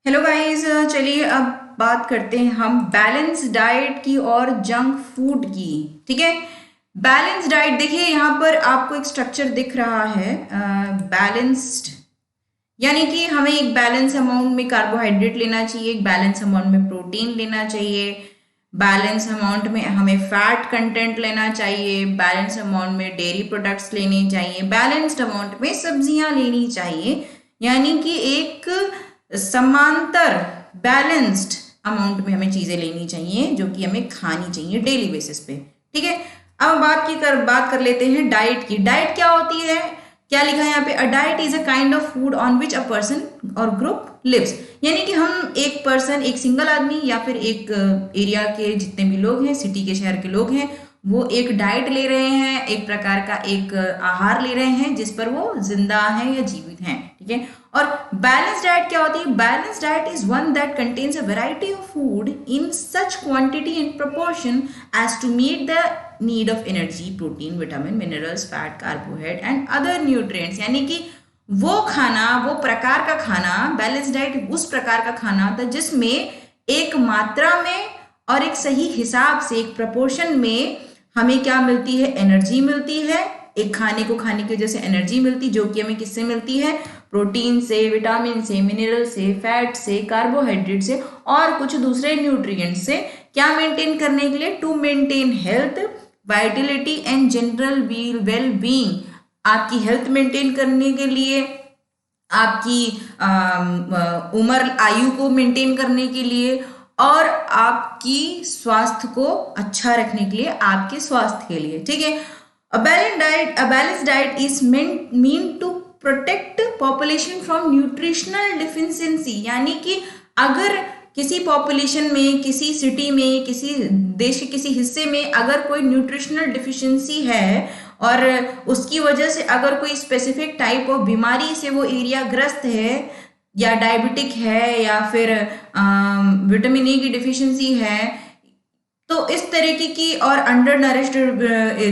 Hello guys, चलिए अब बात करते हैं हम बैलेंस डाइट की और जंक फूड की। ठीक है। बैलेंस डाइट देखिए, यहाँ पर आपको एक स्ट्रक्चर दिख रहा है। बैलेंस्ड यानी कि हमें एक बैलेंस अमाउंट में कार्बोहाइड्रेट लेना चाहिए, एक बैलेंस अमाउंट में प्रोटीन लेना चाहिए, बैलेंस अमाउंट में हमें फैट कंटेंट लेना चाहिए, बैलेंस अमाउंट में डेयरी प्रोडक्ट्स लेने चाहिए, बैलेंस्ड अमाउंट में सब्जियां लेनी चाहिए। यानी कि एक समांतर बैलेंस्ड अमाउंट में हमें चीजें लेनी चाहिए जो कि हमें खानी चाहिए डेली बेसिस पे। ठीक है। अब बात कर लेते हैं डाइट की। डाइट क्या होती है, क्या लिखा है यहाँ पे? A diet is a kind of food on which a person और ग्रुप लिव्स। यानी कि हम एक पर्सन, एक सिंगल आदमी या फिर एक एरिया के जितने भी लोग हैं, सिटी के शहर के लोग हैं, वो एक डाइट ले रहे हैं, एक प्रकार का एक आहार ले रहे हैं जिस पर वो जिंदा है या जीवित हैं। ठीक है। और बैलेंस डाइट क्या होती है? Balance diet is one that contains a variety of food in such quantity and proportion as to meet the need of energy, protein, vitamin, minerals, fat, carbohydrate and other nutrients. यानी कि वो खाना, वो प्रकार का खाना, बैलेंस डाइट उस प्रकार का खाना था जिसमें एक मात्रा में और एक सही हिसाब से, एक प्रोपोर्शन में हमें क्या मिलती है? एनर्जी मिलती है। एक खाने को खाने की वजह से एनर्जी मिलती, जो कि हमें किससे मिलती है? प्रोटीन से, विटामिन से, मिनरल से, फैट से, कार्बोहाइड्रेट से और कुछ दूसरे न्यूट्रिएंट से। क्या मेंटेन करने के लिए? To maintain health, vitality and general well being. आपकी हेल्थ मेंटेन करने के लिए, आपकी उम्र आयु को मेंटेन करने के लिए और आपकी स्वास्थ्य को अच्छा रखने के लिए, आपके स्वास्थ्य के लिए। ठीक है। A balanced diet is mean to protect population from nutritional deficiency। यानी कि अगर किसी पॉपुलेशन में, किसी सिटी में, किसी देश के किसी हिस्से में अगर कोई न्यूट्रिशनल डिफिशिएंसी है और उसकी वजह से अगर कोई स्पेसिफिक टाइप ऑफ बीमारी से वो एरिया ग्रस्त है, या डायबिटिक है, या फिर विटामिन ए की डिफिशिएंसी है, तो इस तरीके की और अंडर नरिश्ड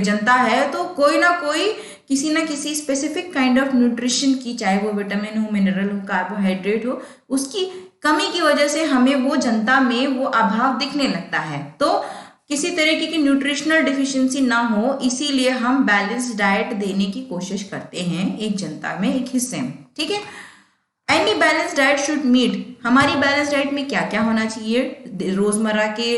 जनता है, तो कोई ना कोई किसी ना किसी स्पेसिफिक काइंड ऑफ न्यूट्रिशन की, चाहे वो विटामिन हो, मिनरल हो, कार्बोहाइड्रेट हो, उसकी कमी की वजह से हमें वो जनता में वो अभाव दिखने लगता है। तो किसी तरीके की न्यूट्रिशनल डिफिशिएंसी ना हो, इसीलिए हम बैलेंस्ड डाइट देने की कोशिश करते हैं एक जनता में, एक हिस्से में। ठीक है। Any balance diet should meet. हमारी बैलेंस डाइट में क्या क्या होना चाहिए? रोजमर्रा के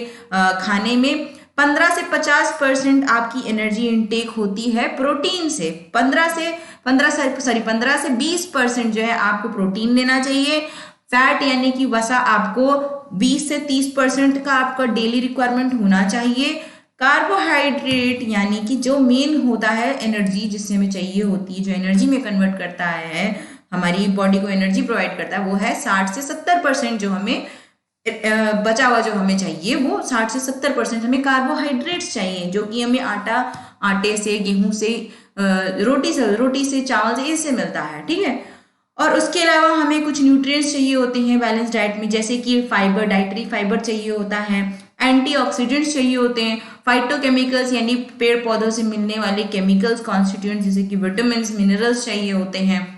खाने में 15 से 50% आपकी एनर्जी इनटेक होती है प्रोटीन से। 15 से 20% जो है आपको प्रोटीन लेना चाहिए। फैट यानी कि वसा आपको 20 से 30% का आपका डेली रिक्वायरमेंट होना चाहिए। कार्बोहाइड्रेट यानी कि जो मेन होता है एनर्जी, जिससे हमें चाहिए होती है, जो एनर्जी में कन्वर्ट करता है, हमारी बॉडी को एनर्जी प्रोवाइड करता है, वो है 60 से 70%। जो हमें बचा हुआ जो हमें चाहिए, वो 60 से 70% हमें कार्बोहाइड्रेट्स चाहिए, जो कि हमें आटे से, गेहूं से, रोटी से, चावल से, इससे मिलता है। ठीक है। और उसके अलावा हमें कुछ न्यूट्रिएंट्स चाहिए होते हैं बैलेंस डाइट में, जैसे कि फाइबर, डाइटरी फाइबर चाहिए होता है, एंटीऑक्सीडेंट्स चाहिए होते हैं, फाइटोकेमिकल्स यानी पेड़ पौधों से मिलने वाले केमिकल्स, कॉन्स्टिट्यूएंट्स जैसे कि विटामिन, मिनरल्स चाहिए होते हैं।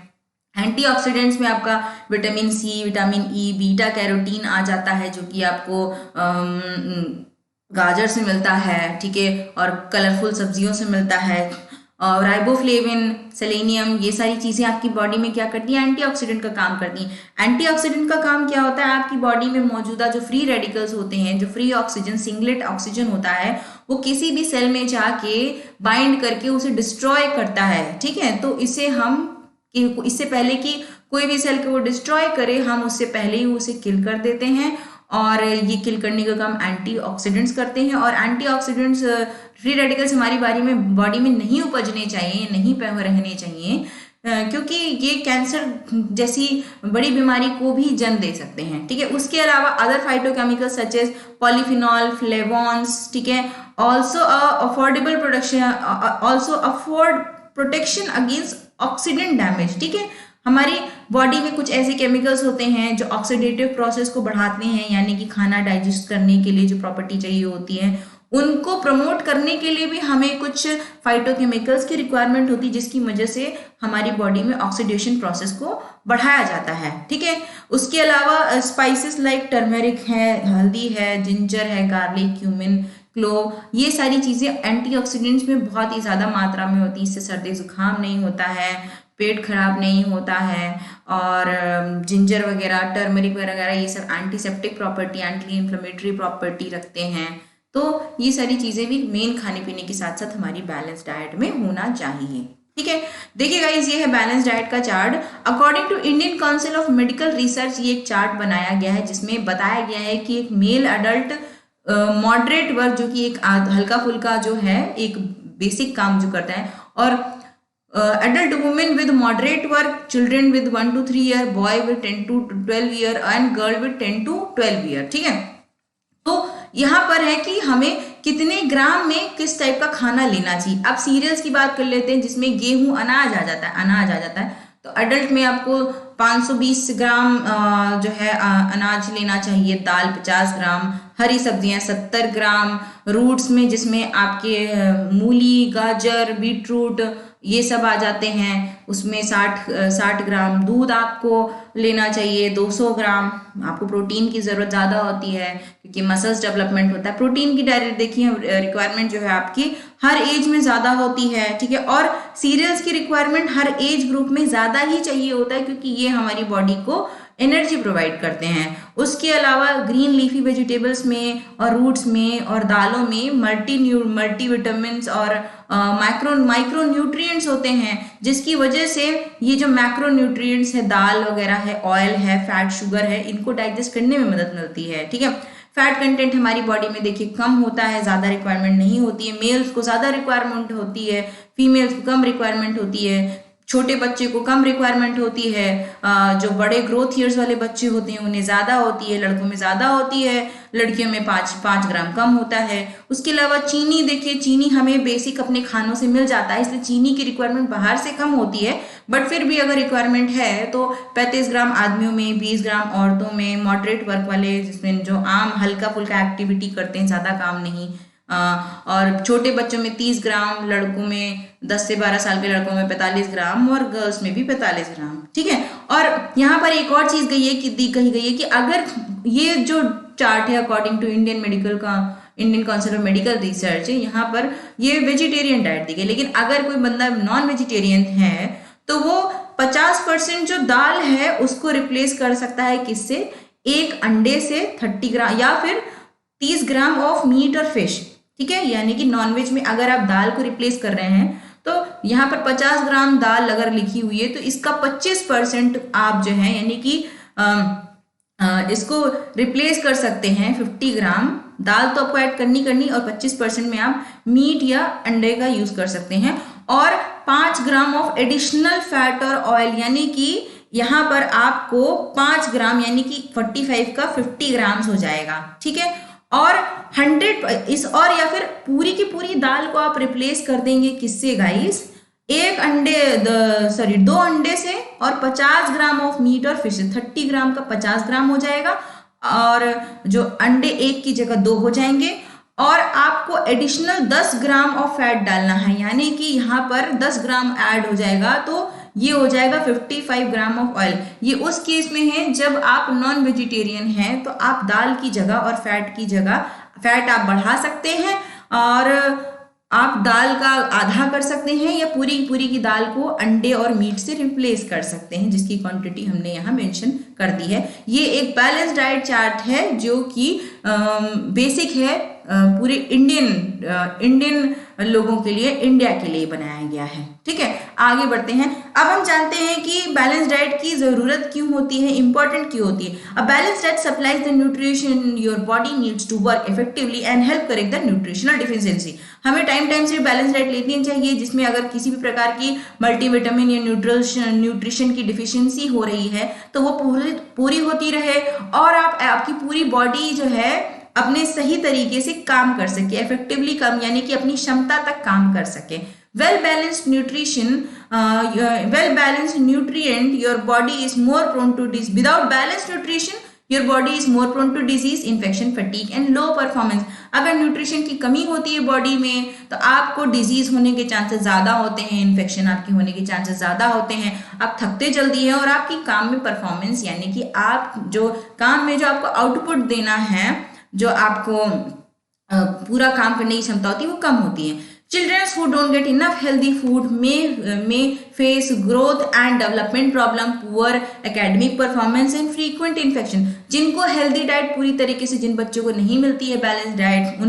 एंटीऑक्सीडेंट्स में आपका vitamin C, vitamin E, beta carotene आ जाता है, जो कि आपको गाजर से मिलता है। ठीक है। और कलरफुल सब्जियों से मिलता है। और राइबोफ्लेविन, सेलेनियम, ये सारी चीजें आपकी बॉडी में क्या करती हैं? एंटीऑक्सीडेंट का काम करती हैं। एंटीऑक्सीडेंट का काम क्या होता है? आपकी बॉडी में मौजूदा जो फ्री रेडिकल्स होते हैं, जो फ्री ऑक्सीजन, सिंगलेट ऑक्सीजन होता है, वो किसी भी सेल में जाके बाइंड करके उसे डिस्ट्रॉय करता है। ठीक है। तो इसे हम, इससे पहले कि कोई भी सेल को वो डिस्ट्रॉय करे, हम उससे पहले ही उसे किल कर देते हैं। और ये किल करने का काम एंटीऑक्सीडेंट्स करते हैं। और एंटीऑक्सीडेंट्स, फ्री रेडिकल्स हमारी बॉडी में नहीं उपजने चाहिए, नहीं रहने चाहिए, क्योंकि ये कैंसर जैसी बड़ी बीमारी को भी जन्म दे सकते हैं। ठीक है। उसके अलावा other phytochemicals such as polyphenol, flavones, ठीक है, also afford protection against oxidant damage. ठीक है। हमारी बॉडी में कुछ ऐसे केमिकल्स होते हैं जो ऑक्सीडेटिव प्रोसेस को बढ़ाते हैं, यानी कि खाना डाइजेस्ट करने के लिए जो प्रॉपर्टी चाहिए होती है उनको प्रमोट करने के लिए भी हमें कुछ फाइटोकेमिकल्स की रिक्वायरमेंट होती है, जिसकी वजह से हमारी बॉडी में ऑक्सीडेशन प्रोसेस को बढ़ाया जाता है। ठीक है, उसके अलावा स्पाइसेस लाइक टर्मेरिक है, हल्दी है, जिंजर है, गार्लिक, क्यूमिन, क्लोव, ये सारी चीजें एंटीऑक्सीडेंट्स में बहुत ही ज्यादा मात्रा में होती है। इससे सर्दी जुकाम नहीं होता है, पेट खराब नहीं होता है, और जिंजर वगैरह, टर्मरिक वगैरह, ये सब antiseptic property, anti inflammatory property रखते हैं। तो ये सारी चीजें भी मेन खाने पीने के साथ साथ हमारी बैलेंस डाइट में होना चाहिए। ठीक है, देखिए गाइस, ये है बैलेंस डाइट का chart. According to Indian Council of Medical Research ये एक चार्ट बनाया गया है, जिसमें बताया गया है कि एक मेल अडल्ट मॉडरेट वर्क, जो कि एक हल्का फुल्का जो है एक बेसिक काम जो करता है, और adult women with moderate work, children with 1 to 3 year, boy with 10 to 12 year and girl with 10 to 12 year। ठीक है, तो यहाँ पर है कि हमें कितने ग्राम में किस टाइप का खाना लेना चाहिए। अब सीरियल्स की बात कर लेते हैं, जिसमें गेहूं अनाज आ जाता है। तो अडल्ट में आपको 520 ग्राम जो है अनाज लेना चाहिए, दाल 50 ग्राम, हरी सब्जियां 70 ग्राम, रूट्स में जिसमें आपके मूली, गाजर, बीटरूट ये सब आ जाते हैं, उसमें 60 ग्राम। दूध आपको लेना चाहिए 200 ग्राम। आपको प्रोटीन की ज़रूरत ज़्यादा होती है क्योंकि मसल्स डेवलपमेंट होता है। प्रोटीन की डायरेक्ट देखिए रिक्वायरमेंट जो है आपकी हर एज में ज़्यादा होती है। ठीक है, और सीरियल्स की रिक्वायरमेंट हर एज ग्रुप में ज़्यादा ही चाहिए होता है, क्योंकि ये हमारी बॉडी को एनर्जी प्रोवाइड करते हैं। उसके अलावा ग्रीन लीफी वेजिटेबल्स में और रूट्स में और दालों में मल्टी विटामिन्स और माइक्रो न्यूट्रिएंट्स होते हैं, जिसकी वजह से ये जो मैक्रो न्यूट्रिएंट्स है, दाल वगैरह है, ऑयल है, फैट, शुगर है, इनको डाइजेस्ट करने में मदद मिलती है। ठीक है, फैट कंटेंट हमारी बॉडी में देखिए कम होता है, ज़्यादा रिक्वायरमेंट नहीं होती है। मेल्स को ज़्यादा रिक्वायरमेंट होती है, फीमेल्स को कम रिक्वायरमेंट होती है। छोटे बच्चे को कम रिक्वायरमेंट होती है, जो बड़े ग्रोथ ईयर्स वाले बच्चे होते हैं उन्हें ज़्यादा होती है, लड़कों में ज़्यादा होती है, लड़कियों में 5 ग्राम कम होता है। उसके अलावा चीनी, देखिए चीनी हमें बेसिक अपने खानों से मिल जाता है, इसलिए चीनी की रिक्वायरमेंट बाहर से कम होती है, बट फिर भी अगर रिक्वायरमेंट है तो 35 ग्राम आदमियों में, 20 ग्राम औरतों में, मॉडरेट वर्क वाले जिसमें जो आम हल्का फुल्का एक्टिविटी करते हैं, ज़्यादा काम नहीं, और छोटे बच्चों में 30 ग्राम, लड़कों में 10 से 12 साल के लड़कों में 45 ग्राम और गर्ल्स में भी 45 ग्राम। ठीक है, और यहाँ पर एक और चीज कही गई है कि अगर ये जो चार्ट है according to Indian Council of Medical Research, यहाँ पर ये वेजिटेरियन डाइट दी गई, लेकिन अगर कोई बंदा नॉन वेजिटेरियन है तो वो 50% जो दाल है उसको रिप्लेस कर सकता है, किससे? एक अंडे से 30 ग्राम या फिर 30 ग्राम ऑफ मीट और फिश। ठीक है, यानी कि नॉनवेज में अगर आप दाल को रिप्लेस कर रहे हैं तो यहाँ पर 50 ग्राम दाल अगर लिखी हुई है तो इसका 25% आप जो है यानी कि इसको रिप्लेस कर सकते हैं 50 ग्राम दाल तो आपको ऐड करनी और 25% में आप मीट या अंडे का यूज कर सकते हैं, और 5 ग्राम ऑफ एडिशनल फैट और ऑयल, यानी कि यहाँ पर आपको 5 ग्राम यानी कि 45 का 50 ग्राम्स हो जाएगा। ठीक है, और 100 और या फिर पूरी की पूरी दाल को आप रिप्लेस कर देंगे किससे गाइस? 2 अंडे से और 50 ग्राम ऑफ मीट और फिश, 30 ग्राम का 50 ग्राम हो जाएगा, और जो अंडे एक की जगह 2 हो जाएंगे, और आपको एडिशनल 10 ग्राम ऑफ फैट डालना है, यानी कि यहाँ पर 10 ग्राम ऐड हो जाएगा, तो ये हो जाएगा 55 ग्राम ऑफ ऑयल। ये उस केस में है जब आप नॉन वेजिटेरियन हैं, तो आप दाल की जगह और फैट की जगह फैट आप बढ़ा सकते हैं, और आप दाल का आधा कर सकते हैं या पूरी की दाल को अंडे और मीट से रिप्लेस कर सकते हैं, जिसकी क्वांटिटी हमने यहाँ मेंशन कर दी है। ये एक बैलेंस डाइट चार्ट है जो कि बेसिक है, पूरे इंडियन लोगों के लिए, इंडिया के लिए बनाया गया है। ठीक है, आगे बढ़ते हैं। अब हम जानते हैं कि बैलेंस डाइट की जरूरत क्यों होती है, इंपॉर्टेंट क्यों होती है। A balance diet supplies the nutrition your body needs to work effectively and help correct the nutritional deficiency. हमें टाइम से बैलेंस डाइट लेनी चाहिए, जिसमें अगर किसी भी प्रकार की मल्टीविटामिन या न्यूट्रिशन की डिफिशियंसी हो रही है तो वो पूरी होती रहे, और आपकी पूरी बॉडी जो है अपने सही तरीके से काम कर सके, इफेक्टिवली काम, यानी कि अपनी क्षमता तक काम कर सके। Well balanced nutrient your body is more prone to disease. Without balanced nutrition your body is more prone to disease, infection, fatigue and low performance. अगर न्यूट्रिशन की कमी होती है बॉडी में तो आपको डिजीज होने के चांसेस ज्यादा होते हैं, इन्फेक्शन आपके होने के चांसेस ज्यादा होते हैं, आप थकते जल्दी हैं और आपकी काम में परफॉर्मेंस यानी कि आप जो काम में जो आपको आउटपुट देना है, जो आपको पूरा काम करने की क्षमता होती है वो कम होती है। Children who don't get enough healthy food may face growth and development problem, poor academic performance and frequent infection। जिनको हेल्दी डाइट पूरी तरीके से, जिन बच्चों को नहीं मिलती है बैलेंस डाइट,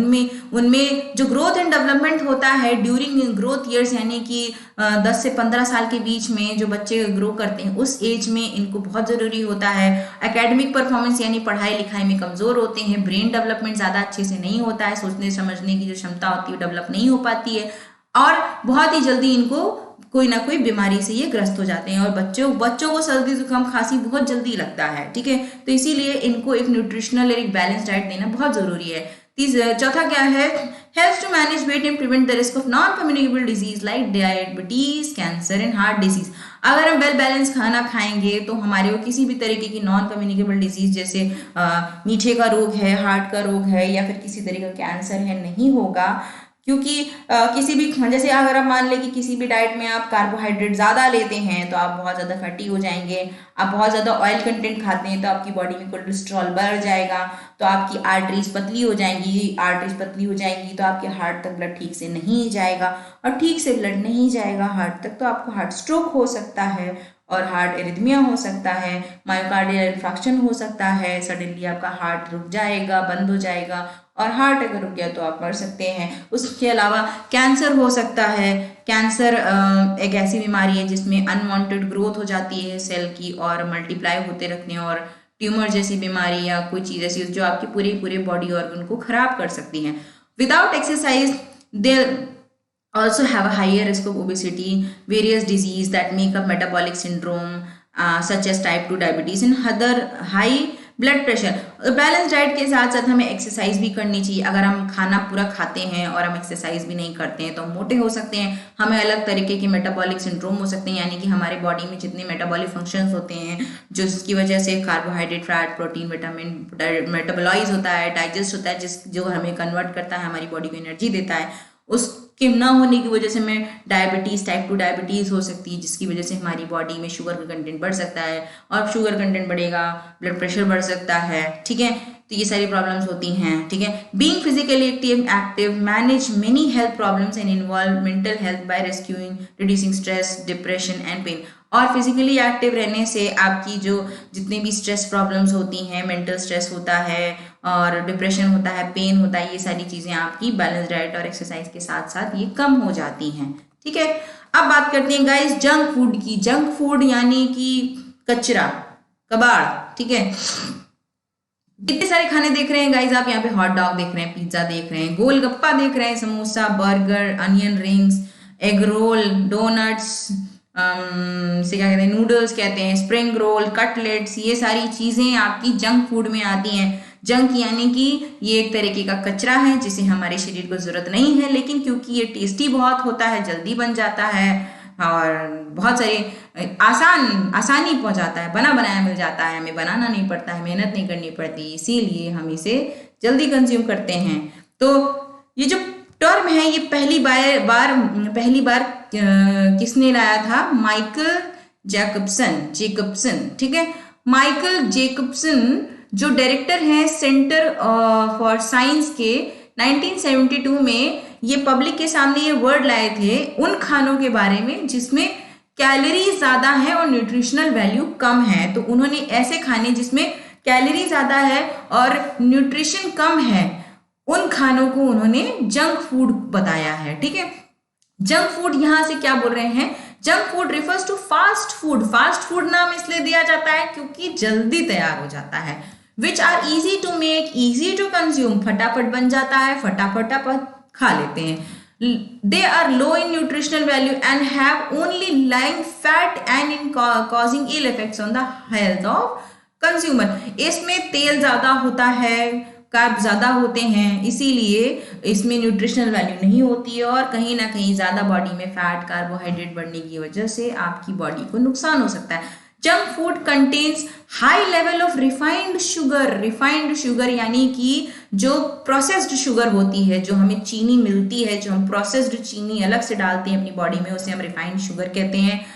उनमें जो ग्रोथ एंड डेवलपमेंट होता है ड्यूरिंग ग्रोथ ईयर्स, यानी कि 10 से 15 साल के बीच में जो बच्चे ग्रो करते हैं उस एज में इनको बहुत ज़रूरी होता है। एकेडमिक परफॉर्मेंस यानी पढ़ाई लिखाई में कमज़ोर होते हैं, ब्रेन डेवलपमेंट ज़्यादा अच्छे से नहीं होता है, सोचने समझने की जो क्षमता होती है डेवलप नहीं हो पाती है और बहुत ही जल्दी इनको कोई ना कोई बीमारी से ये ग्रस्त हो जाते हैं। और बच्चों को सर्दी जुकाम खांसी बहुत जल्दी लगता है, ठीक है, तो इसीलिए इनको एक न्यूट्रिशनल और एक बैलेंस डाइट देना बहुत ज़रूरी है। चौथा क्या है, helps to manage weight and prevent the risk of non communicable disease like diabetes, cancer and heart disease. अगर हम वेल बैलेंस खाना खाएंगे तो हमारे को किसी भी तरीके की नॉन कम्युनिकेबल डिजीज जैसे मीठे का रोग है, हार्ट का रोग है या फिर किसी तरीके का कैंसर है नहीं होगा। क्योंकि किसी भी, जैसे अगर आप मान लें कि किसी भी डाइट में आप कार्बोहाइड्रेट ज़्यादा लेते हैं तो आप बहुत ज़्यादा फैटी हो जाएंगे, आप बहुत ज़्यादा ऑयल कंटेंट खाते हैं तो आपकी बॉडी में कोलेस्ट्रॉल बढ़ जाएगा, तो आपकी आर्टरीज पतली हो जाएंगी, आर्टरीज पतली हो जाएंगी तो आपके हार्ट तक ब्लड ठीक से नहीं जाएगा, और ठीक से ब्लड नहीं जाएगा हार्ट तक तो आपको हार्ट स्ट्रोक हो सकता है और हार्ट एरिथमिया हो सकता है, मायोकार्डियल इन्फार्क्शन हो सकता है, सडनली आपका हार्ट रुक जाएगा, बंद हो जाएगा, और हार्ट अगर रुक गया तो आप मर सकते हैं। उसके अलावा कैंसर हो सकता है। कैंसर एक ऐसी बीमारी है जिसमें अनवांटेड ग्रोथ हो जाती है सेल की और मल्टीप्लाई होते रखने, और ट्यूमर जैसी बीमारी या कोई चीज़ ऐसी जो आपकी पूरे बॉडी ऑर्गन को खराब कर सकती हैं। Without exercise they also have a higher risk of obesity, various disease that make up metabolic syndrome such as type 2 diabetes and other high blood pressure। Balance diet के साथ साथ हमें एक्सरसाइज भी करनी चाहिए। अगर हम खाना पूरा खाते हैं और हम एक्सरसाइज भी नहीं करते हैं तो हम मोटे हो सकते हैं, हमें अलग तरीके के मेटाबॉलिक सिंड्रोम हो सकते हैं, यानी कि हमारे बॉडी में जितने मेटाबॉलिक फंक्शंस होते हैं जिसकी वजह से carbohydrate, fat, protein, vitamin metabolize होता है, डाइजेस्ट होता है, जो हमें कन्वर्ट करता है, हमारी बॉडी को एनर्जी देता है, उसके ना होने की वजह से हमें डायबिटीज़, टाइप 2 डायबिटीज़ हो सकती है, जिसकी वजह से हमारी बॉडी में शुगर का कंटेंट बढ़ सकता है, और शुगर कंटेंट बढ़ेगा ब्लड प्रेशर बढ़ सकता है, ठीक है, तो ये सारी प्रॉब्लम्स होती हैं, ठीक है। Being physically active manage many health problems and involve mental health by rescuing, reducing stress, depression and pain. और फिजिकली एक्टिव रहने से आपकी जो जितनी भी स्ट्रेस प्रॉब्लम्स होती हैं, मेंटल स्ट्रेस होता है और डिप्रेशन होता है, पेन होता है, ये सारी चीज़ें आपकी बैलेंस डाइट और एक्सरसाइज के साथ साथ ये कम हो जाती हैं, ठीक है। अब बात करते हैं गाइस जंक फूड की। जंक फूड यानी कि कचरा, कबाड़, ठीक है। कितने सारे खाने देख रहे हैं गाइस आप, यहाँ पे हॉट डॉग देख रहे हैं, पिज्जा देख रहे हैं, गोलगप्पा देख रहे हैं, samosa, burger, onion rings, egg roll, donuts, से क्या कहते हैं, नूडल्स कहते हैं, स्प्रिंग रोल, कटलेट्स, ये सारी चीज़ें आपकी जंक फूड में आती हैं। जंक यानी कि ये एक तरीके का कचरा है जिसे हमारे शरीर को ज़रूरत नहीं है, लेकिन क्योंकि ये टेस्टी बहुत होता है, जल्दी बन जाता है और बहुत सारे आसानी पहुंचाता है, बना बनाया मिल जाता है, हमें बनाना नहीं पड़ता है, मेहनत नहीं करनी पड़ती, इसीलिए हम इसे जल्दी कंज्यूम करते हैं। तो ये जो टर्म है ये पहली बार किसने लाया था? माइकल जेकब्सन, ठीक है। माइकल जेकब्सन जो डायरेक्टर हैं सेंटर फॉर साइंस के 1972 में ये पब्लिक के सामने ये वर्ड लाए थे उन खानों के बारे में जिसमें कैलोरी ज्यादा है और न्यूट्रिशनल वैल्यू कम है। तो उन्होंने ऐसे खाने जिसमें कैलोरी ज्यादा है और न्यूट्रिशन कम है उन खानों को उन्होंने जंक फूड बताया है, ठीक है। जंक फूड यहां से क्या बोल रहे हैं? Junk food refers to fast food. Fast food नाम इसलिए दिया जाता है क्योंकि जल्दी तैयार हो जाता है। Which are easy to make, easy to consume, फटाफट बन जाता है, फटाफट खा लेते हैं। They are low in nutritional value and have only lying fat and in causing ill effects on the health of consumer. इसमें तेल ज्यादा होता है, कार्ब ज्यादा होते हैं, इसीलिए इसमें न्यूट्रिशनल वैल्यू नहीं होती है और कहीं ना कहीं ज्यादा बॉडी में फैट, कार्बोहाइड्रेट बढ़ने की वजह से आपकी बॉडी को नुकसान हो सकता है। Junk food contains high level of refined sugar यानी कि जो प्रोसेस्ड शुगर होती है, जो हमें चीनी मिलती है, जो हम प्रोसेस्ड चीनी अलग से डालते हैं अपनी बॉडी में, उसे हम रिफाइंड शुगर कहते हैं।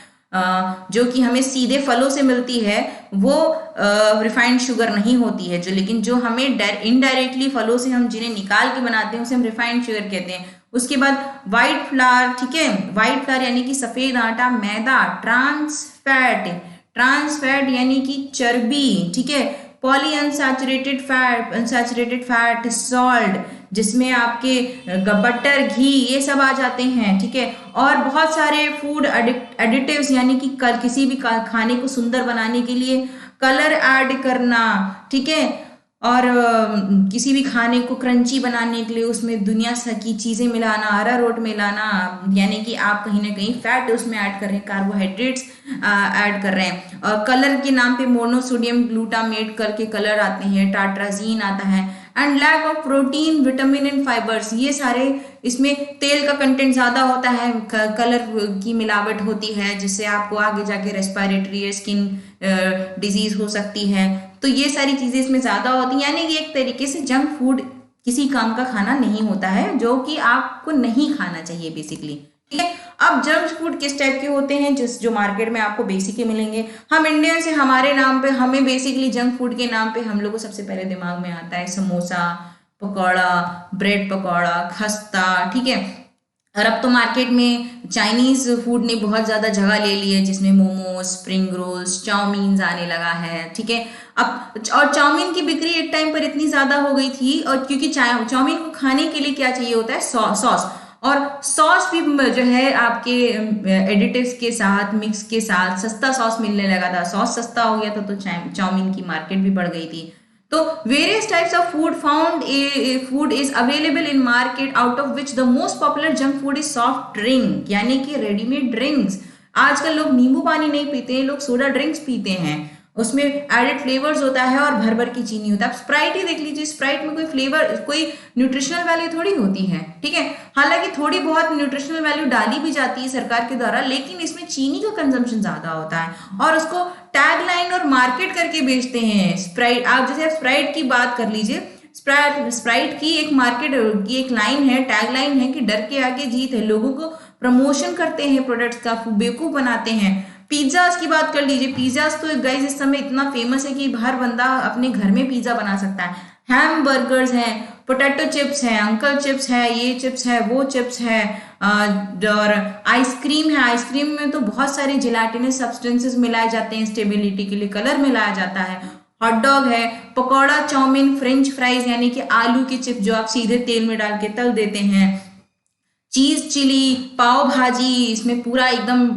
जो कि हमें सीधे फलों से मिलती है वो रिफाइंड शुगर नहीं होती है, लेकिन जो हमें इनडायरेक्टली फलों से हम जिन्हें निकाल के बनाते हैं उसे हम रिफाइंड शुगर कहते हैं। उसके बाद व्हाइट फ्लावर, ठीक है, व्हाइट फ्लावर यानी कि सफेद आटा, मैदा, ट्रांस फैट यानी कि चर्बी, ठीक है, पॉली अनसैचुरेटेड फैट, सॉल्ट जिसमें आपके बटर, घी, ये सब आ जाते हैं, ठीक है। और बहुत सारे फूड एडिटिव्स यानी कि किसी भी खाने को सुंदर बनाने के लिए कलर ऐड करना, ठीक है, और किसी भी खाने को क्रंची बनाने के लिए उसमें दुनिया की चीजें मिलाना, अरारोट मिलाना, यानी कि आप कहीं ना कहीं फैट उसमें ऐड कर रहे हैं, कार्बोहाइड्रेट्स ऐड कर रहे हैं। और कलर के नाम पे मोनोसोडियम ग्लूटामेट करके कलर आते हैं, टाट्राजीन आता है, and lack of protein, vitamin and fibres, ये सारे, इसमें तेल का कंटेंट ज्यादा होता है, कलर की मिलावट होती है जिससे आपको आगे जाके रेस्पिरेटरी स्किन डिजीज हो सकती है। तो ये सारी चीजें इसमें ज्यादा होती हैं, यानी कि एक तरीके से जंक फूड किसी काम का खाना नहीं होता है, जो कि आपको नहीं खाना चाहिए बेसिकली, ठीक है। अब जंक फूड किस टाइप के होते हैं, जो मार्केट में आपको बेसिकली मिलेंगे। हम इंडियन से हमारे नाम पे, हमें बेसिकली जंक फूड के नाम पे हम लोग को सबसे पहले दिमाग में आता है समोसा, पकौड़ा, ब्रेड पकौड़ा, खस्ता, ठीक है। और अब तो मार्केट में चाइनीज फूड ने बहुत ज्यादा जगह ले ली है, जिसमें मोमोज, स्प्रिंग रोल्स, चाउमीन आने लगा है, ठीक है। अब और चाउमीन की बिक्री एक टाइम पर इतनी ज्यादा हो गई थी, और क्योंकि चाउमीन को खाने के लिए क्या चाहिए होता है, सॉस, और सॉस भी जो है आपके एडिटिव्स के साथ, मिक्स के साथ सस्ता सॉस मिलने लगा था। सॉस सस्ता हो गया था तो चाउमीन की मार्केट भी बढ़ गई थी। तो various types of food is available in market, out of which the most popular junk food is soft drink, यानी कि रेडीमेड ड्रिंक्स। आजकल लोग नींबू पानी नहीं पीते हैं, लोग सोडा ड्रिंक्स पीते हैं, उसमें एडेड फ्लेवर्स होता है और भर भर की चीनी होता है। आप स्प्राइट ही देख लीजिए, स्प्राइट में कोई फ्लेवर, कोई न्यूट्रिशनल वैल्यू थोड़ी होती है, ठीक है। हालांकि थोड़ी बहुत न्यूट्रिशनल वैल्यू डाली भी जाती है सरकार के द्वारा, लेकिन इसमें चीनी का कंजम्पशन ज्यादा होता है और उसको टैगलाइन और मार्केट करके बेचते हैं। स्प्राइट, आप जैसे स्प्राइट की बात कर लीजिए, स्प्राइट की एक मार्केट की एक लाइन है, टैगलाइन है कि डर के आगे जीत है, लोगों को प्रमोशन करते हैं, प्रोडक्ट्स का बेवकूफ बनाते हैं। पिज्जाज की बात कर लीजिए, पिज्जाज तो गाइस इस समय इतना फेमस है कि हर बंदा अपने घर में पिज्जा बना सकता है। हैम बर्गर्स हैं, पोटैटो चिप्स हैं, अंकल चिप्स है, ये चिप्स है, वो चिप्स है, और आइसक्रीम है। आइसक्रीम में तो बहुत सारे जिलेटिनस सब्सटेंसेस मिलाए जाते हैं, स्टेबिलिटी के लिए कलर मिलाया जाता है। हॉट डॉग है, पकौड़ा, चाउमीन, फ्रेंच फ्राइज यानी कि आलू की चिप्स जो आप सीधे तेल में डाल के तल देते हैं, चीज चिली, पाव भाजी, इसमें पूरा एकदम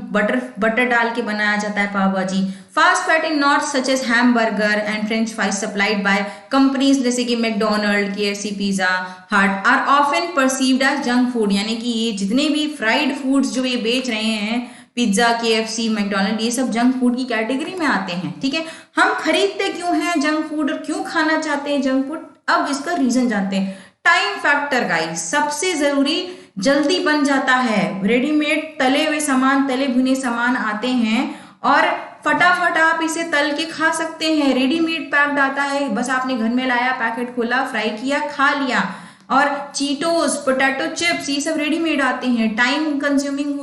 बटर डाल के बनाया जाता है pav bhaji. Fast fat in not such as hamburger and French fries supplied by companies जैसे कि McDonald, KFC, Pizza Hut are often perceived as junk food, यानी कि ये जितने भी फ्राइड फूड्स जो ये बेच रहे हैं, पिज्जा, KFC, मैकडोनल्ड, ये सब जंक फूड की कैटेगरी में आते हैं, ठीक है। हम खरीदते क्यों हैं जंक फूड और क्यों खाना चाहते हैं जंक फूड, अब इसका रीजन जानते हैं। टाइम फैक्टर गाइस, सबसे जरूरी, जल्दी बन जाता है। रेडीमेड तले हुए सामान, तले भुने सामान आते हैं और फटाफट आप इसे तल के खा सकते हैं। रेडीमेड पैक्ड आता है, बस आपने घर में लाया, पैकेट खोला, फ्राई किया, खा लिया। और चीटोस, पोटैटो चिप्स, ये सब रेडीमेड आते हैं, टाइम कंज्यूमिंग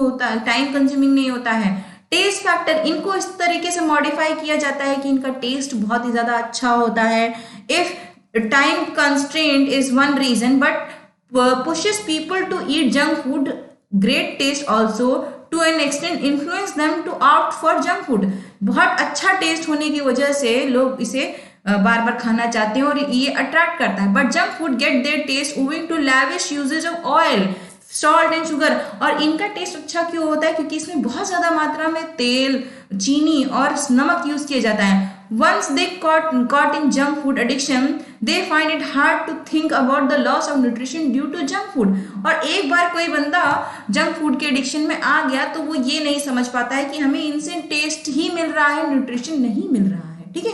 नहीं होता है। टेस्ट फैक्टर, इनको इस तरीके से मॉडिफाई किया जाता है कि इनका टेस्ट बहुत ही ज्यादा अच्छा होता है। If time constraint is one reason but pushes people to eat junk food, great taste also to an extent influence them to opt for junk food। बहुत अच्छा टेस्ट होने की वजह से लोग इसे बार बार खाना चाहते हैं और ये अट्रैक्ट करता है। But junk food get their taste owing to lavish usages of oil, salt and sugar. और इनका टेस्ट अच्छा क्यों होता है, क्योंकि इसमें बहुत ज्यादा मात्रा में तेल, चीनी और नमक यूज किया जाता है। Once they caught in junk food addiction, they find it hard to think about the loss of nutrition due to junk food। और एक बार कोई बंदा जंक फूड के एडिक्शन में आ गया तो वो ये नहीं समझ पाता है कि हमें इनसे टेस्ट ही मिल रहा है, न्यूट्रिशन नहीं मिल रहा है, ठीक है।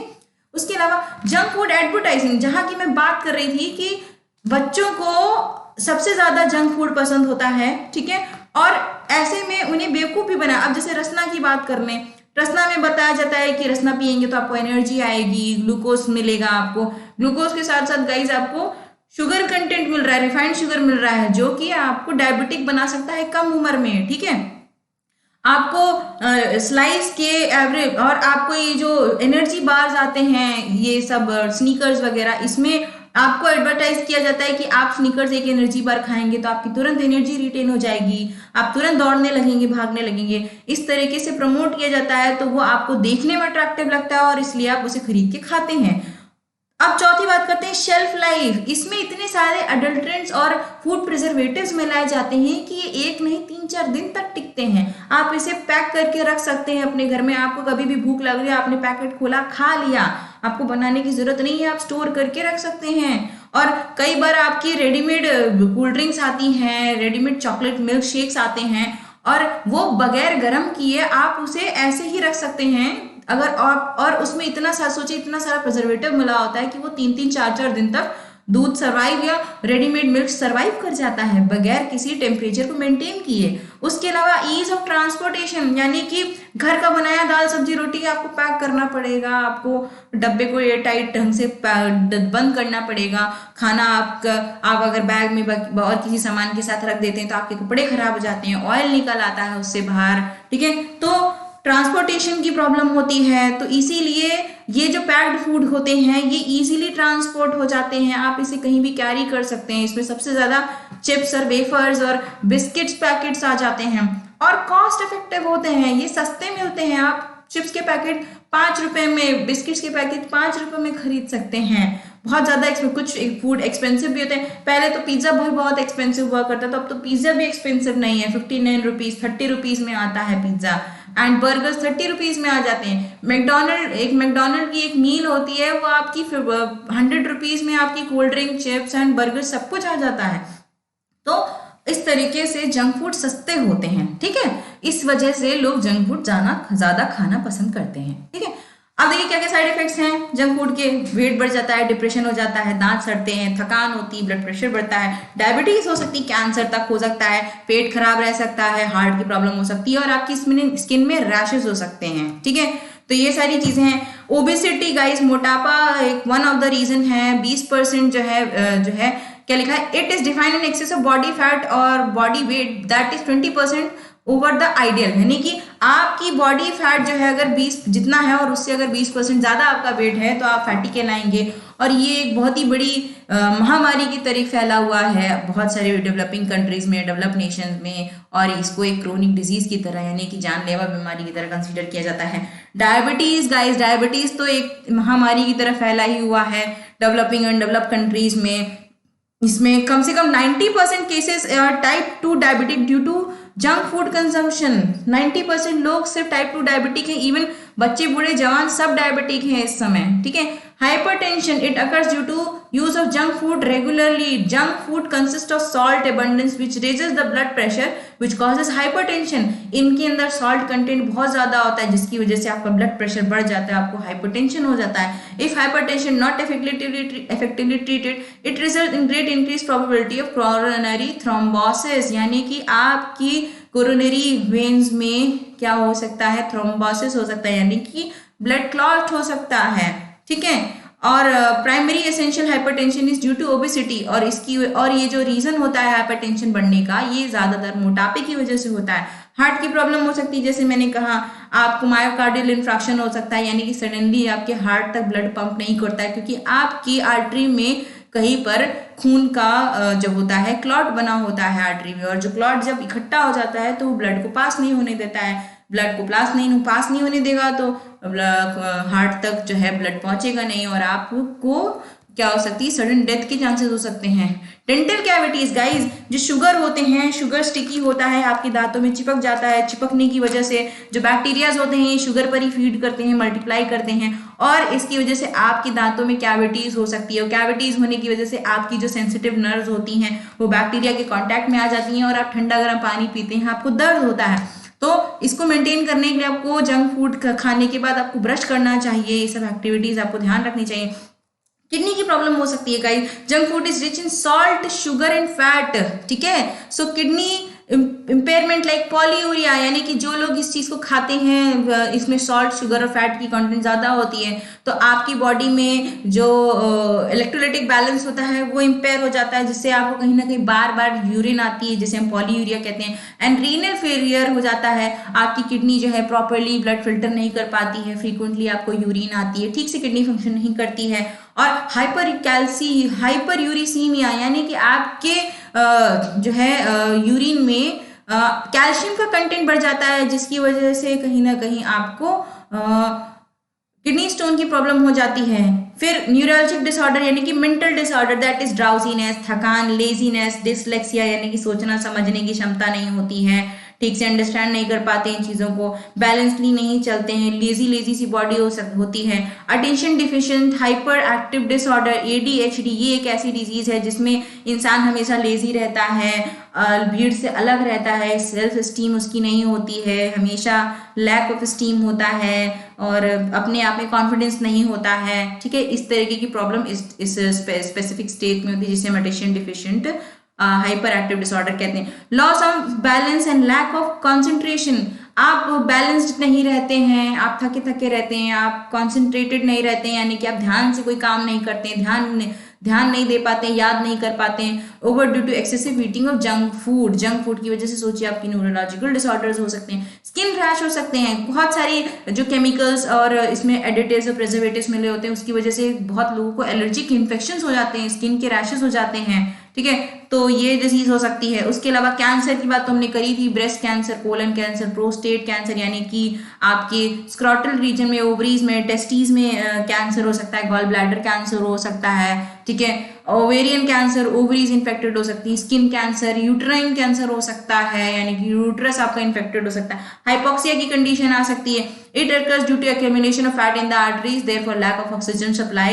उसके अलावा जंक फूड एडवर्टाइजिंग, जहां की मैं बात कर रही थी कि बच्चों को सबसे ज्यादा जंक फूड पसंद होता है, ठीक है, और ऐसे में उन्हें बेवकूफ भी बना। अब जैसे रसना की बात कर लें, रसना में बताया जाता है कि रसना पियेंगे तो आपको एनर्जी आएगी, ग्लूकोज मिलेगा आपको। ग्लूकोज के साथ साथ गाइज आपको शुगर कंटेंट मिल रहा है, रिफाइंड शुगर मिल रहा है, जो कि आपको डायबिटिक बना सकता है कम उम्र में। ठीक है, आपको स्लाइस के एवरेज और आपको ये जो एनर्जी बार्स आते हैं, ये सब स्नीकर्स वगैरह, इसमें आपको एडवर्टाइज किया जाता है कि आप स्नीकर्स एक एनर्जी बार खाएंगे तो आपकी तुरंत एनर्जी रिटेन हो जाएगी, आप तुरंत दौड़ने लगेंगे, भागने लगेंगे। इस तरीके से प्रमोट किया जाता है, तो वो आपको देखने में अट्रैक्टिव लगता है और इसलिए आप उसे खरीद के खाते हैं। अब चौथी बात करते हैं शेल्फ लाइफ। इसमें इतने सारे अडल्ट्रेंट्स और फूड प्रिजर्वेटिव्स मिलाए जाते हैं कि ये एक नहीं 3-4 दिन तक टिकते हैं। आप इसे पैक करके रख सकते हैं अपने घर में। आपको कभी भी भूख लग रही है, आपने पैकेट खोला, खा लिया, आपको बनाने की जरूरत नहीं है, आप स्टोर करके रख सकते हैं। और कई बार आपकी रेडीमेड कोल्ड ड्रिंक्स आती हैं, रेडीमेड चॉकलेट मिल्क शेक्स आते हैं, और वो बगैर गर्म किए आप उसे ऐसे ही रख सकते हैं। अगर आप, और उसमें इतना सारा सोचिए, इतना सारा प्रिजर्वेटिव मिला होता है कि वो 3-3, 4-4 दिन तक दूध सर्वाइव या रेडीमेड मिल्क सर्वाइव कर जाता है बगैर किसी टेम्परेचर को मेंटेन किए। उसके अलावा ईज ऑफ ट्रांसपोर्टेशन, यानी कि घर का बनाया दाल सब्जी रोटी आपको पैक करना पड़ेगा, आपको डब्बे को एयर टाइट ढंग से बंद करना पड़ेगा। खाना आपका, आप अगर बैग में और किसी सामान के साथ रख देते हैं तो आपके कपड़े खराब हो जाते हैं, ऑयल निकल आता है उससे बाहर। ठीक है, तो ट्रांसपोर्टेशन की प्रॉब्लम होती है, तो इसीलिए ये जो पैक्ड फूड होते हैं ये इजीली ट्रांसपोर्ट हो जाते हैं, आप इसे कहीं भी कैरी कर सकते हैं। इसमें सबसे ज्यादा चिप्स और वेफर्स और बिस्किट्स पैकेट्स आ जाते हैं और कॉस्ट इफेक्टिव होते हैं, ये सस्ते मिलते हैं। आप चिप्स के पैकेट 5 रुपए में, बिस्किट्स के पैकेट 5 रुपए में खरीद सकते हैं। बहुत ज्यादा कुछ फूड एक्सपेंसिव भी होते हैं। पहले तो पिज्जा बहुत एक्सपेंसिव हुआ करता था, अब तो पिज्जा भी एक्सपेंसिव नहीं है। 59 रुपीज, 30 रुपीज में आता है पिज्जा, एंड बर्गर्स 30 रुपीज में आ जाते हैं। मैकडोनल्ड की एक मील होती है, वो आपकी 100 रुपीज में आपकी cold drink, chips and burger सब कुछ आ जाता है। तो इस तरीके से जंक फूड सस्ते होते हैं। ठीक है, इस वजह से लोग जंक फूड ज्यादा खाना पसंद करते हैं। ठीक है, अब देखिए क्या क्या साइड इफेक्ट्स हैं जंक फूड के। वेट बढ़ जाता है, डिप्रेशन हो जाता है, दांत सड़ते हैं, थकान होती है, ब्लड प्रेशर बढ़ता है, डायबिटीज हो सकती है, कैंसर तक हो सकता है, पेट खराब रह सकता है, हार्ट की प्रॉब्लम हो सकती है और आपकी स्किन में रैशेस हो सकते हैं। ठीक है, तो ये सारी चीजें हैं। ओबेसिटी गाइस, मोटापा एक वन ऑफ द रीजन है। 20% जो है क्या लिखा है, it is defined in excess of body fat और body weight that is 20% over the ideal, यानी कि आपकी बॉडी फैट जो है अगर 20 जितना है और उससे अगर 20% ज्यादा आपका वेट है तो आप फैटी कहलाएंगे। और ये एक बहुत ही बड़ी महामारी की तरह फैला हुआ है बहुत सारे डेवलपिंग कंट्रीज में, डेवलप नेशंस में, और इसको एक क्रोनिक डिजीज की तरह यानी कि जानलेवा बीमारी की तरह कंसीडर किया जाता है। डायबिटीज गाइस, डायबिटीज तो एक महामारी की तरह फैला ही हुआ है डेवलपिंग एंड डेवलप कंट्रीज में। इसमें कम से कम 90% cases type 2 diabetic due to junk food consumption. 90% लोग सिर्फ टाइप 2 डायबिटिक हैं, इवन बच्चे बूढ़े जवान सब डायबिटिक हैं इस समय। ठीक है, hypertension, it occurs due to use of junk food regularly. Junk food consist of salt abundance which raises the blood pressure which causes hypertension। इनके अंदर सॉल्ट कंटेंट बहुत ज्यादा होता है जिसकी वजह से आपका ब्लड प्रेशर बढ़ जाता है, आपको हाइपरटेंशन हो जाता है। If hypertension not effectively treated, it results in great increased probability of coronary thrombosis, यानी कि आपकी कोरोनरी वेन्स में क्या हो सकता है, थ्रोम्बोसिस हो सकता है, यानी कि ब्लड क्लॉट हो सकता है। ठीक है, और primary essential hypertension is due to obesity, और ये जो रीजन होता है हाइपरटेंशन बढ़ने का, ये ज्यादातर मोटापे की वजह से होता है। हार्ट की प्रॉब्लम हो सकती है, जैसे मैंने कहा आपको मायोकार्डियल इन्फ्रैक्शन हो सकता है, यानी कि सडनली आपके हार्ट तक ब्लड पंप नहीं करता है क्योंकि आपकी आर्टरी में कहीं पर खून का जो होता है क्लॉट बना होता है आर्टरी में, और जो क्लॉट जब इकट्ठा हो जाता है तो वो ब्लड को पास नहीं होने देता है। ब्लड को पास नहीं होने देगा तो हार्ट तक जो है ब्लड पहुंचेगा नहीं और आपको क्या हो सकती है, सडन डेथ के चांसेस हो सकते हैं। डेंटल कैविटीज गाइज, जो शुगर होते हैं, शुगर स्टिकी होता है, आपके दांतों में चिपक जाता है। चिपकने की वजह से जो बैक्टीरियाज होते हैं ये शुगर पर ही फीड करते हैं, मल्टीप्लाई करते हैं, और इसकी वजह से आपके दांतों में कैविटीज हो सकती है। और कैविटीज होने की वजह से आपकी जो सेंसिटिव नर्व्स होती हैं वो बैक्टीरिया के कॉन्टैक्ट में आ जाती हैं और आप ठंडा गर्म पानी पीते हैं, आपको दर्द होता है। तो इसको मेंटेन करने के लिए आपको जंक फूड खाने के बाद आपको ब्रश करना चाहिए, ये सब एक्टिविटीज आपको ध्यान रखनी चाहिए। किडनी की प्रॉब्लम हो सकती है guys, junk food is rich in salt, sugar and fat. ठीक है, so kidney impairment like polyuria, यानी कि जो लोग इस चीज को खाते हैं इसमें सॉल्ट, शुगर और फैट की कंटेंट ज्यादा होती है, तो आपकी बॉडी में जो इलेक्ट्रोलाइटिक बैलेंस होता है वो इम्पेयर हो जाता है, जिससे आपको कहीं ना कहीं बार बार यूरिन आती है, जिसे हम पॉलीयूरिया कहते हैं। एंड रीनल फेलियर हो जाता है, आपकी किडनी जो है प्रॉपरली ब्लड फिल्टर नहीं कर पाती है, फ्रीक्वेंटली आपको यूरिन आती है, ठीक से किडनी फंक्शन नहीं करती है। और हाइपर यूरिसीमिया, यानी कि आपके जो है यूरिन में कैल्शियम का कंटेंट बढ़ जाता है, जिसकी वजह से कहीं ना कहीं आपको किडनी स्टोन की प्रॉब्लम हो जाती है। फिर न्यूरोलॉजिक डिसऑर्डर यानी कि mental disorder, that is drowsiness, थकान, लेजीनेस, डिसलेक्सिया यानी कि सोचना समझने की क्षमता नहीं होती है, ठीक से अंडरस्टैंड नहीं कर पाते इन चीज़ों को, बैलेंसली नहीं चलते हैं, लेजी सी बॉडी होती है। Attention deficient hyper active disorder ADHD, ये एक ऐसी डिजीज है जिसमें इंसान हमेशा लेजी रहता है, भीड़ से अलग रहता है, सेल्फ स्टीम उसकी नहीं होती है, हमेशा लैक ऑफ स्टीम होता है और अपने आप में कॉन्फिडेंस नहीं होता है, ठीक है। इस तरीके की प्रॉब्लम इस स्पेसिफिक स्टेट में होती है, जिसे हम attention deficient hyper active disorder कहते हैं। Loss of balance and lack of concentration, आप बैलेंस्ड नहीं रहते हैं, आप थके थके रहते हैं, आप कॉन्सेंट्रेटेड नहीं रहते हैं, यानी कि आप ध्यान से कोई काम नहीं करते हैं, ध्यान नहीं दे पाते हैं, याद नहीं कर पाते हैं। Over due to excessive eating of junk food की वजह से सोचिए आपकी न्यूरोलॉजिकल डिसऑर्डर्स हो सकते हैं, स्किन रैश हो सकते हैं, बहुत सारी जो केमिकल्स और इसमें एडिटिव्स और प्रिजर्वेटिव्स मिले होते हैं उसकी वजह से बहुत लोगों को एलर्जिक इन्फेक्शंस हो जाते हैं, स्किन के रैशेस हो जाते हैं, ठीक है। तो ये डिजीज हो सकती है। उसके अलावा कैंसर की बात तो हमने करी थी, breast cancer, colon cancer, prostate cancer, यानी कि आपके स्क्रॉटल रीजन में, ओवरीज में, टेस्टीज में कैंसर हो सकता है, गॉल ब्लैडर कैंसर हो सकता है, ठीक है। ओवेरियन कैंसर, ओवरीज इन्फेक्टेड हो सकती है, स्किन कैंसर, यूट्राइन कैंसर हो सकता है, यानी कि यूट्रस आपका इन्फेक्टेड हो सकता है, हाइपोक्सिया की कंडीशन आ सकती है। It occurs due to accumulation of fat in the arteries, therefore lack of oxygen supply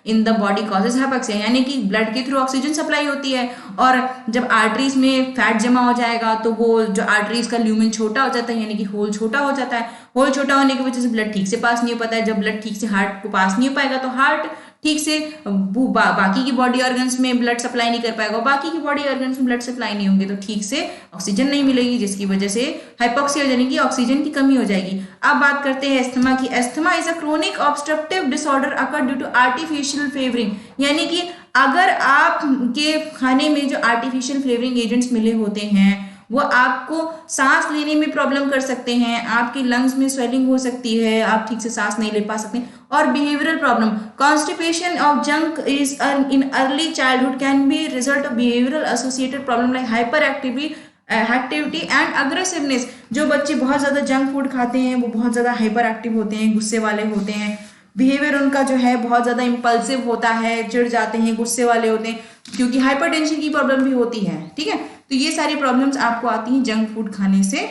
in the body causes hypoxia, यानी कि ब्लड के थ्रू ऑक्सीजन सप्लाई होती है और जब आर्टरीज में फैट जमा हो जाएगा तो वो जो आर्टरीज का ल्यूमेन छोटा हो जाता है, यानी कि होल छोटा हो जाता है, होल छोटा होने की वजह से ब्लड ठीक से पास नहीं हो पाता है। जब ब्लड ठीक से हार्ट को पास नहीं हो पाएगा तो हार्ट ठीक से बाकी की बॉडी ऑर्गन्स में ब्लड सप्लाई नहीं कर पाएगा, बाकी की बॉडी ऑर्गन्स में ब्लड सप्लाई नहीं होंगे तो ठीक से ऑक्सीजन नहीं मिलेगी, जिसकी वजह से हाइपोक्सिया यानी कि ऑक्सीजन की कमी हो जाएगी। अब बात करते हैं एस्थमा की। Asthma is a chronic obstructive disorder occur due to artificial flavouring, यानी कि अगर आपके खाने में जो आर्टिफिशियल फ्लेवरिंग एजेंट्स मिले होते हैं वो आपको सांस लेने में प्रॉब्लम कर सकते हैं, आपके लंग्स में स्वेलिंग हो सकती है, आप ठीक से सांस नहीं ले पा सकते। और behavioural problem, constipation of junk is in early childhood can be result of behavioural associated problem like hyper activity and aggressiveness. जो बच्चे बहुत ज्यादा जंक फूड खाते हैं वो बहुत ज्यादा हाइपर एक्टिव होते हैं, गुस्से वाले होते हैं, बिहेवियर उनका जो है बहुत ज्यादा इंपल्सिव होता है, चिढ़ जाते हैं, गुस्से वाले होते हैं, क्योंकि हाइपरटेंशन की प्रॉब्लम भी होती है, ठीक है। तो ये सारी प्रॉब्लम्स आपको आती हैं जंक फूड खाने से,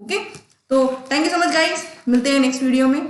ओके। तो thank you so much guys, मिलते हैं नेक्स्ट वीडियो में।